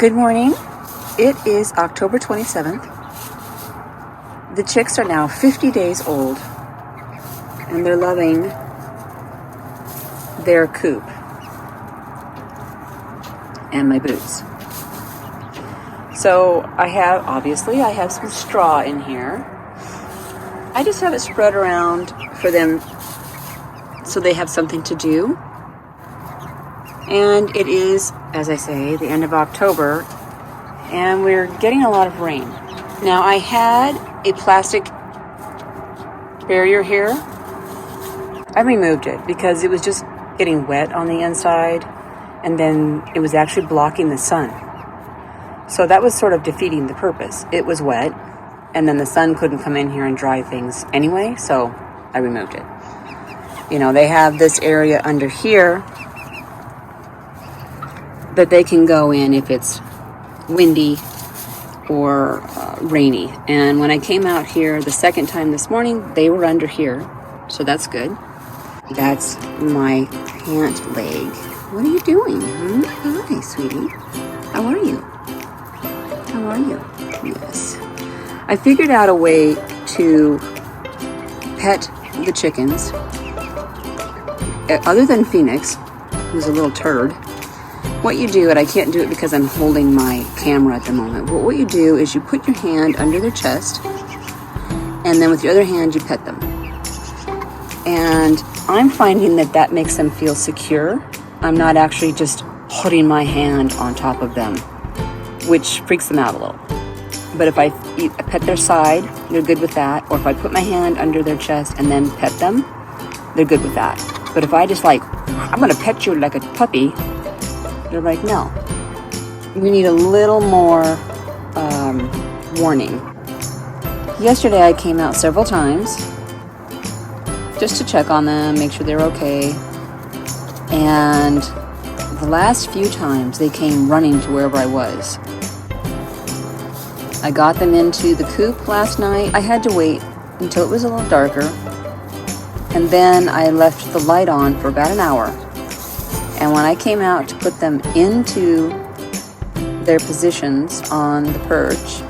Good morning. It is October 27th. The chicks are now 50 days old, and they're loving their coop and my boots. So I have some straw in here. I just have it spread around for them so they have something to do. And it is, as I say, the end of October, and we're getting a lot of rain. Now, I had a plastic barrier here. I removed it because it was just getting wet on the inside, and then it was actually blocking the sun. So that was sort of defeating the purpose. It was wet, and then the sun couldn't come in here and dry things anyway, so I removed it. You know, they have this area under here that they can go in if it's windy or rainy. And when I came out here the second time this morning, they were under here, so that's good. That's my pant leg. What are you doing? Hi, sweetie. How are you? How are you? Yes. I figured out a way to pet the chickens, other than Phoenix, who's a little turd. What you do, and I can't do it because I'm holding my camera at the moment, but what you do is you put your hand under their chest, and then with your other hand you pet them. And I'm finding that makes them feel secure. I'm not actually just putting my hand on top of them, which freaks them out a little. But if I pet their side, they're good with that. Or if I put my hand under their chest and then pet them, they're good with that. But if I just I'm gonna pet you like a puppy, they're like, no. We need a little more warning. Yesterday I came out several times just to check on them, make sure they're okay. And the last few times they came running to wherever I was. I got them into the coop last night. I had to wait until it was a little darker, and then I left the light on for about an hour. And when I came out to put them into their positions on the perch,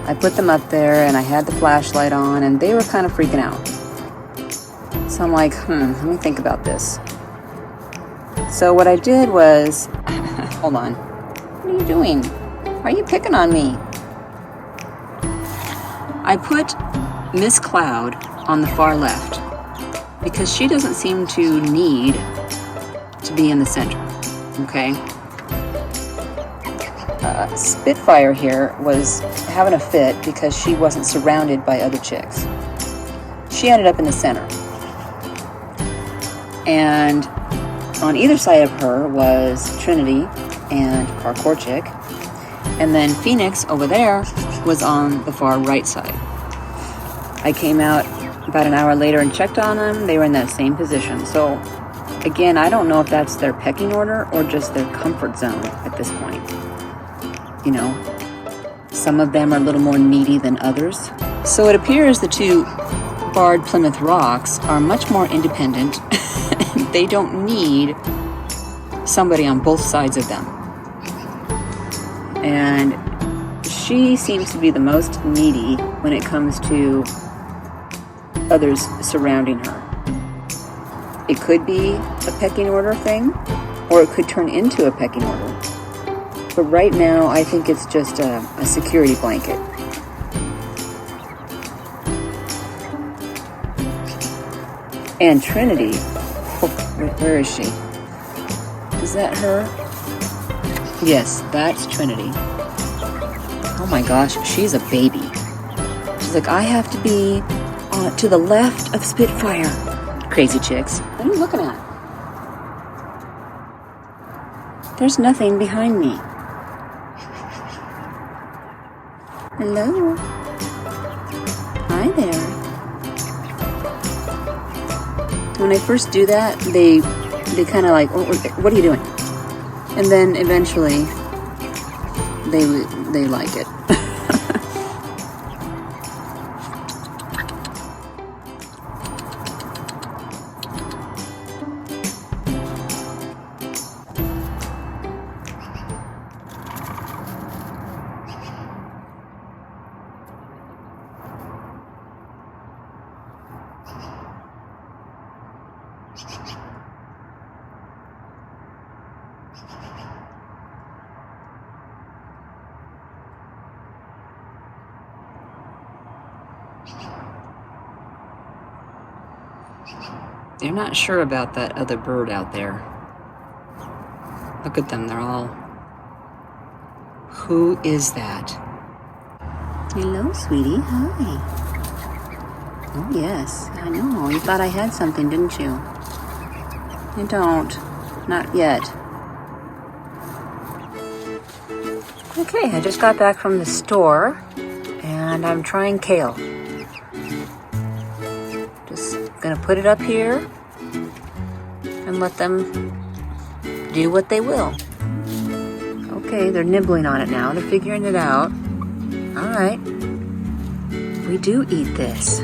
I put them up there and I had the flashlight on, and they were kind of freaking out. So I'm like, let me think about this. So what I did was, hold on. What are you doing? Why are you picking on me? I put Miss Cloud on the far left because she doesn't seem to need to be in the center, okay? Spitfire here was having a fit because she wasn't surrounded by other chicks. She ended up in the center. And on either side of her was Trinity and Parkour chick. And then Phoenix over there was on the far right side. I came out about an hour later and checked on them. They were in that same position. So again, I don't know if that's their pecking order or just their comfort zone at this point. You know, some of them are a little more needy than others. So it appears the two barred Plymouth Rocks are much more independent. They don't need somebody on both sides of them. And she seems to be the most needy when it comes to others surrounding her. It could be a pecking order thing, or it could turn into a pecking order. But right now, I think it's just a security blanket. And Trinity, where is she? Is that her? Yes, that's Trinity. Oh my gosh, she's a baby. She's like, I have to be to the left of Spitfire. Crazy chicks. What are you looking at? There's nothing behind me. Hello. Hi there. When I first do that, they kind of like, what are you doing? And then eventually they like it. They're not sure about that other bird out there. Look at them, they're all... Who is that? Hello, sweetie. Hi. Oh, yes. I know. You thought I had something, didn't you? You don't. Not yet. Okay, I just got back from the store, and I'm trying kale. Just gonna put it up here and let them do what they will. Okay, they're nibbling on it now. They're figuring it out. All right. We do eat this.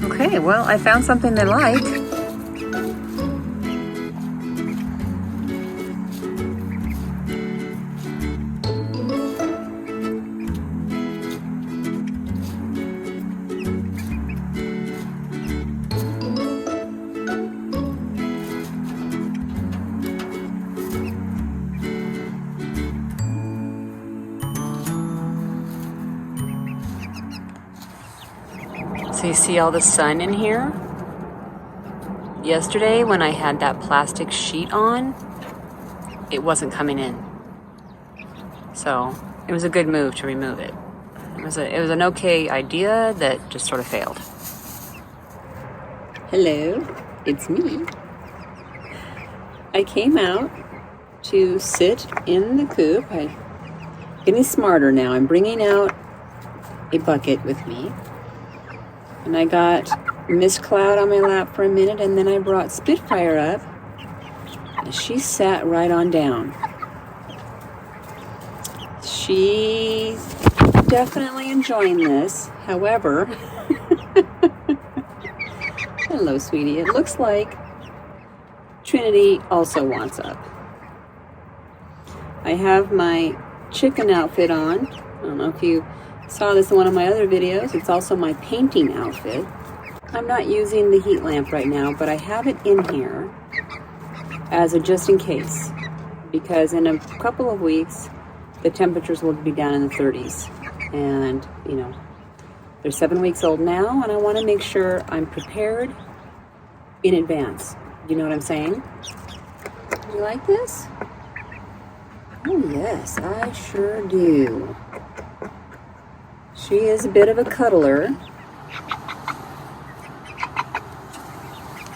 Okay, well, I found something they like. So you see all the sun in here? Yesterday when I had that plastic sheet on, it wasn't coming in. So it was a good move to remove it. It was an okay idea that just sort of failed. Hello, it's me. I came out to sit in the coop. I'm getting smarter now. I'm bringing out a bucket with me. And I got Miss Cloud on my lap for a minute, and then I brought Spitfire up, and she sat right on down. She's definitely enjoying this. However, hello, sweetie. It looks like Trinity also wants up. I have my chicken outfit on. I don't know if you saw this in one of my other videos. It's also my painting outfit. I'm not using the heat lamp right now, but I have it in here as a just in case, because in a couple of weeks the temperatures will be down in the 30s, and you know, they're 7 weeks old now, and I want to make sure I'm prepared in advance. You know what I'm saying? You like this? Oh yes, I sure do. She is a bit of a cuddler.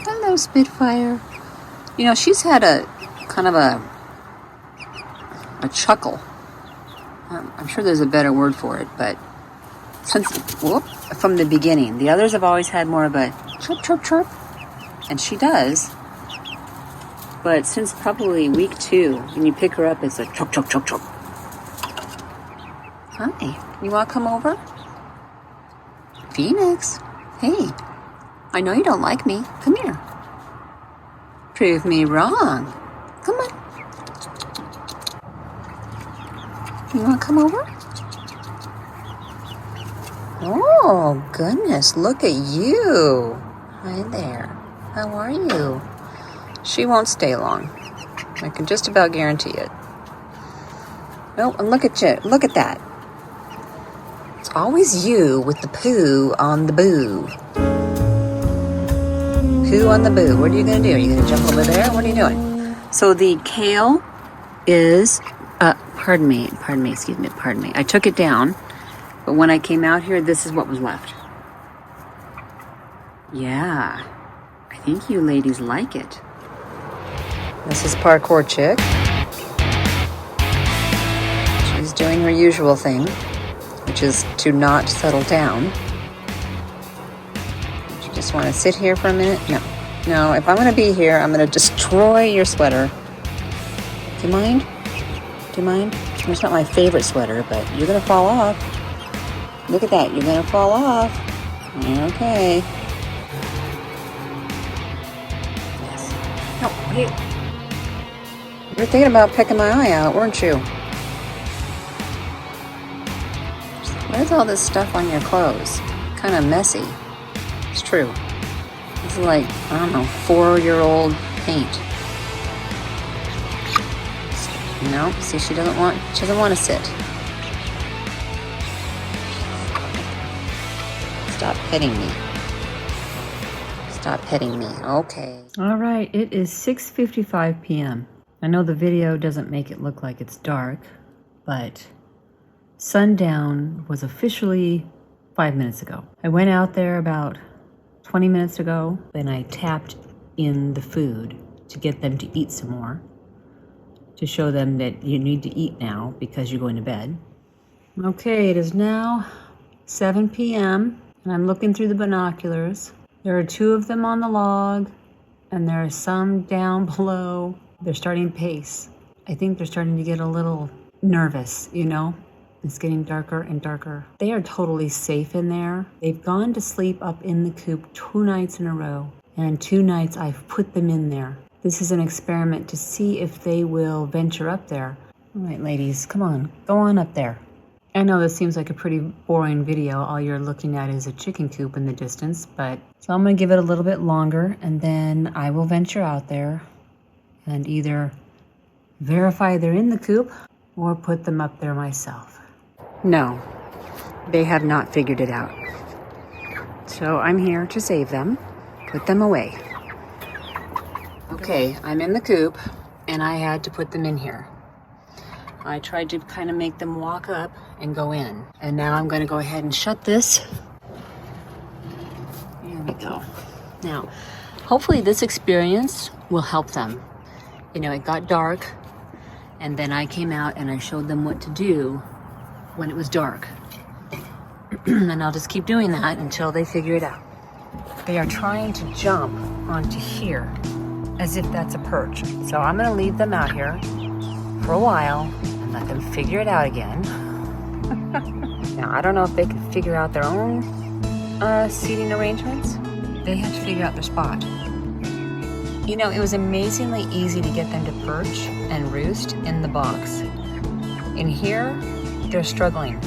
Hello, Spitfire. You know, she's had a kind of a chuckle. I'm sure there's a better word for it, but from the beginning. The others have always had more of a chirp, chirp, chirp, and she does. But since probably week 2, when you pick her up, it's a chirp, chirp, chirp, chirp. Hi. You want to come over? Phoenix, hey, I know you don't like me. Come here. Prove me wrong. Come on. You want to come over? Oh, goodness, look at you. Hi there. How are you? She won't stay long. I can just about guarantee it. Oh, and look at you. Look at that. It's always you with the poo on the boo. Poo on the boo. What are you going to do? Are you going to jump over there? What are you doing? So the kale is, pardon me. I took it down, but when I came out here, this is what was left. Yeah, I think you ladies like it. This is Parkour Chick. She's doing her usual thing, which is to not settle down. You just want to sit here for a minute? No, if I'm going to be here, I'm going to destroy your sweater. Do you mind? It's not my favorite sweater, but you're going to fall off. Look at that, you're going to fall off. Okay. Yes. No, what are you were thinking about pecking my eye out, weren't you? Where's all this stuff on your clothes? Kind of messy. It's true. It's like, I don't know, 4-year-old paint. No, see, she doesn't want to sit. petting me. Stop petting me. Okay. All right, it is 6:55 p.m. I know the video doesn't make it look like it's dark, but sundown was officially 5 minutes ago. I went out there about 20 minutes ago, and I tapped in the food to get them to eat some more, to show them that you need to eat now because you're going to bed. Okay, it is now 7 p.m. and I'm looking through the binoculars. There are 2 of them on the log, and there are some down below. They're starting pace. I think they're starting to get a little nervous, you know? It's getting darker and darker. They are totally safe in there. They've gone to sleep up in the coop 2 nights in a row, and 2 nights I've put them in there. This is an experiment to see if they will venture up there. All right, ladies, come on, go on up there. I know this seems like a pretty boring video. All you're looking at is a chicken coop in the distance, but so I'm gonna give it a little bit longer, and then I will venture out there and either verify they're in the coop or put them up there myself. No, they have not figured it out. So I'm here to save them, put them away. Okay, I'm in the coop, and I had to put them in here. I tried to kind of make them walk up and go in. And now I'm going to go ahead and shut this. There we go. Now, hopefully this experience will help them. You know, it got dark, and then I came out and I showed them what to do when it was dark. And I'll just keep doing that until they figure it out. They are trying to jump onto here as if that's a perch. So I'm going to leave them out here for a while and let them figure it out again. Now, I don't know if they can figure out their own seating arrangements. They have to figure out their spot. You know, it was amazingly easy to get them to perch and roost in the box. In here, they're struggling.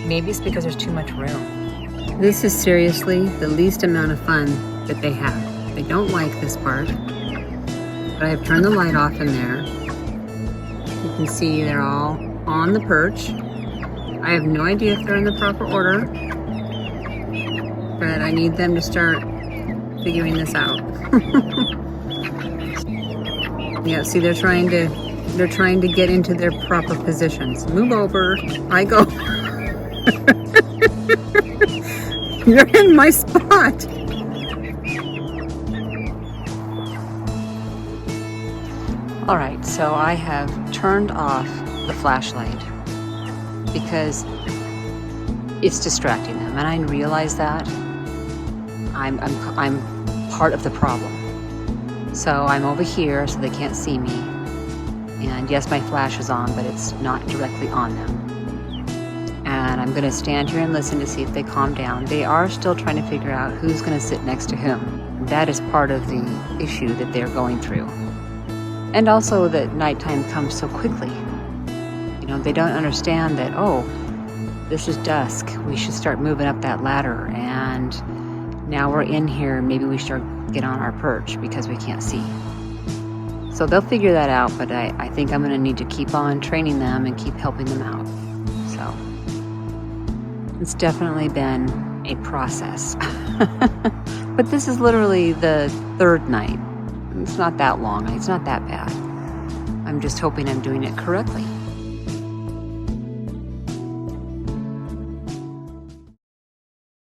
Maybe it's because there's too much room. This is seriously the least amount of fun that they have. They don't like this part, but I have turned the light off in there. You can see they're all on the perch. I have no idea if they're in the proper order, but I need them to start figuring this out. Yeah, see, they're trying to get into their proper positions. Move over. I go. You're in my spot. All right, so I have turned off the flashlight because it's distracting them, and I realize that I'm part of the problem. So I'm over here so they can't see me, and yes, my flash is on, but it's not directly on them. And I'm gonna stand here and listen to see if they calm down. They are still trying to figure out who's gonna sit next to whom. That is part of the issue that they're going through. And also that nighttime comes so quickly. You know, they don't understand that, oh, this is dusk. We should start moving up that ladder. And now we're in here. Maybe we should get on our perch because we can't see. So they'll figure that out, but I think I'm going to need to keep on training them and keep helping them out. So it's definitely been a process. But this is literally the 3rd night. It's not that long. It's not that bad. I'm just hoping I'm doing it correctly.